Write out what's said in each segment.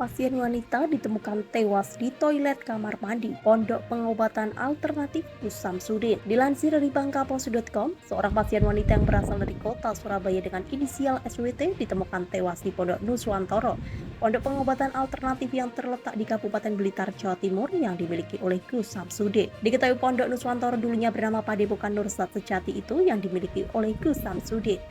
Pasien wanita ditemukan tewas di toilet kamar mandi Pondok Pengobatan Alternatif Gus Samsudin. Dilansir dari bangkapolres.com, seorang pasien wanita yang berasal dari kota Surabaya dengan inisial SWT ditemukan tewas di Pondok Nuswantoro, Pondok Pengobatan Alternatif yang terletak di Kabupaten Blitar, Jawa Timur yang dimiliki oleh Gus Samsudin. Diketahui Pondok Nuswantoro dulunya bernama Padepokan Nursat Sejati itu yang dimiliki oleh Gus Samsudin.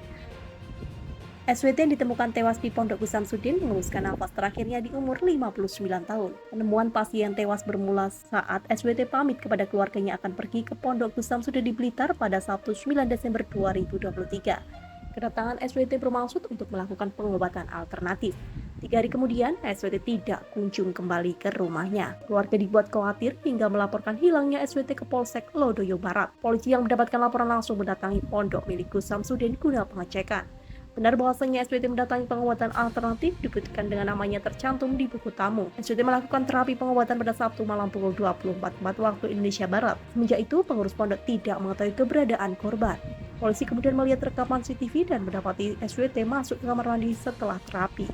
SWT yang ditemukan tewas di Pondok Gus Samsudin mengembuskan nafas terakhirnya di umur 59 tahun. Penemuan pasien tewas bermula saat SWT pamit kepada keluarganya akan pergi ke Pondok Gus Samsudin di Blitar pada Sabtu 9 Desember 2023. Kedatangan SWT bermaksud untuk melakukan pengobatan alternatif. 3 hari kemudian, SWT tidak kunjung kembali ke rumahnya. Keluarga dibuat khawatir hingga melaporkan hilangnya SWT ke Polsek Lodoyo Barat. Polisi yang mendapatkan laporan langsung mendatangi pondok milik Gus Samsudin guna pengecekan. Benar bahwasanya SWT mendatangi pengobatan alternatif dibuktikan dengan namanya tercantum di buku tamu. SWT melakukan terapi pengobatan pada Sabtu malam pukul 24.04 waktu Indonesia Barat. Semenjak itu, pengurus pondok tidak mengetahui keberadaan korban. Polisi kemudian melihat rekaman CCTV dan mendapati SWT masuk ke kamar mandi setelah terapi.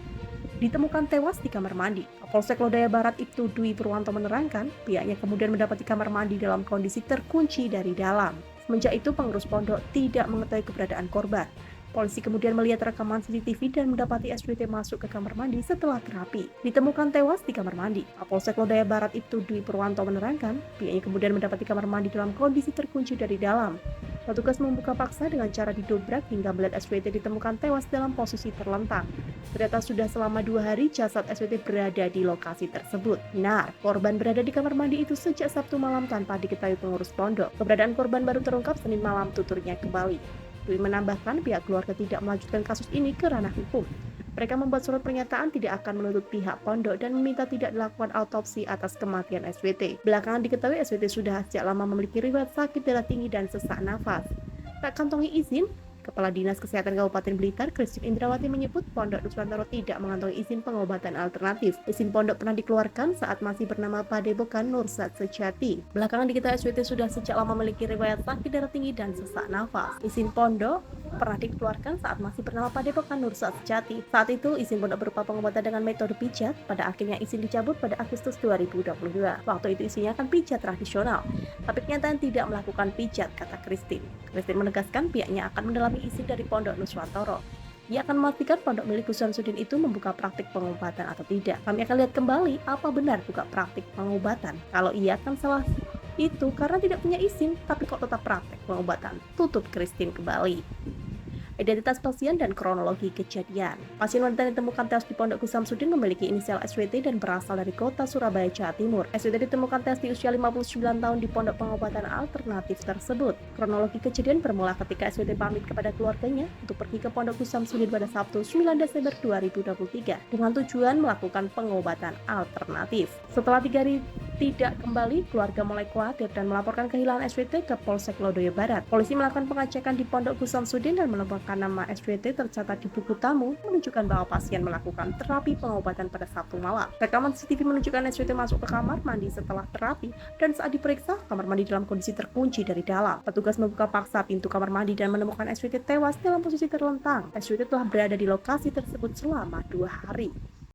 Ditemukan tewas di kamar mandi. Kapolsek Lodaya Barat Ibtu Dwi Purwanto menerangkan, pihaknya kemudian mendapati kamar mandi dalam kondisi terkunci dari dalam. Semenjak itu, pengurus pondok tidak mengetahui keberadaan korban. Polisi kemudian melihat rekaman CCTV dan mendapati SWT masuk ke kamar mandi setelah terapi. Ditemukan tewas di kamar mandi. Kapolsek Lodaya Barat Ibtu Dwi Purwanto menerangkan, pihaknya kemudian mendapati kamar mandi dalam kondisi terkunci dari dalam. Petugas membuka paksa dengan cara didobrak hingga melihat SWT ditemukan tewas dalam posisi terlentang. Ternyata sudah selama 2 hari jasad SWT berada di lokasi tersebut. Benar, korban berada di kamar mandi itu sejak Sabtu malam tanpa diketahui pengurus pondok. Keberadaan korban baru terungkap Senin malam tuturnya kembali. Dwi menambahkan pihak keluarga tidak melanjutkan kasus ini ke ranah hukum. Mereka membuat surat pernyataan tidak akan menuntut pihak pondok dan meminta tidak dilakukan autopsi atas kematian SWT. Belakangan diketahui SWT sudah sejak lama memiliki riwayat sakit darah tinggi dan sesak nafas. Tak kantongi izin, Kepala Dinas Kesehatan Kabupaten Blitar, Christine Indrawati menyebut Pondok Nuswantoro tidak mengantongi izin pengobatan alternatif. Izin pondok pernah dikeluarkan saat masih bernama Padepokan Nursat Sejati. Belakangan diketahui SWT sudah sejak lama memiliki riwayat sakit darah tinggi dan sesak nafas. Izin pondok pernah dikeluarkan saat masih bernama Padepokan Nursat Sejati. Saat itu, izin pondok berupa pengobatan dengan metode pijat. Pada akhirnya izin dicabut pada Agustus 2022. Waktu itu isinya akan pijat tradisional. Tapi kenyataan tidak melakukan pijat, kata Christine. Christine menegaskan pihaknya akan mendalami izin dari Pondok Nuswantoro. Ia akan memastikan pondok milik Gus Samsudin itu membuka praktik pengobatan atau tidak. Kami akan lihat kembali apa benar buka praktik pengobatan. Kalau iya kan salah itu karena tidak punya izin, tapi kok tetap praktik pengobatan. Tutup Christine kembali. Identitas pasien dan kronologi kejadian. Pasien wanita yang ditemukan tewas di Pondok Gus Samsudin memiliki inisial SWT dan berasal dari kota Surabaya, Jawa Timur. SWT ditemukan tewas di usia 59 tahun di Pondok Pengobatan Alternatif tersebut. Kronologi kejadian bermula ketika SWT pamit kepada keluarganya untuk pergi ke Pondok Gus Samsudin pada Sabtu 9 Desember 2023 dengan tujuan melakukan pengobatan alternatif. Setelah 3 hari tidak kembali, keluarga mulai khawatir dan melaporkan kehilangan SWT ke Polsek Lodoyo Barat. Polisi melakukan pengecekan di Pondok Gus Samsudin dan menemukan nama SWT tercatat di buku tamu menunjukkan bahwa pasien melakukan terapi pengobatan pada Sabtu malam. Rekaman CCTV menunjukkan SWT masuk ke kamar mandi setelah terapi dan saat diperiksa, kamar mandi dalam kondisi terkunci dari dalam. Petugas membuka paksa pintu kamar mandi dan menemukan SWT tewas dalam posisi terlentang. SWT telah berada di lokasi tersebut selama 2 hari.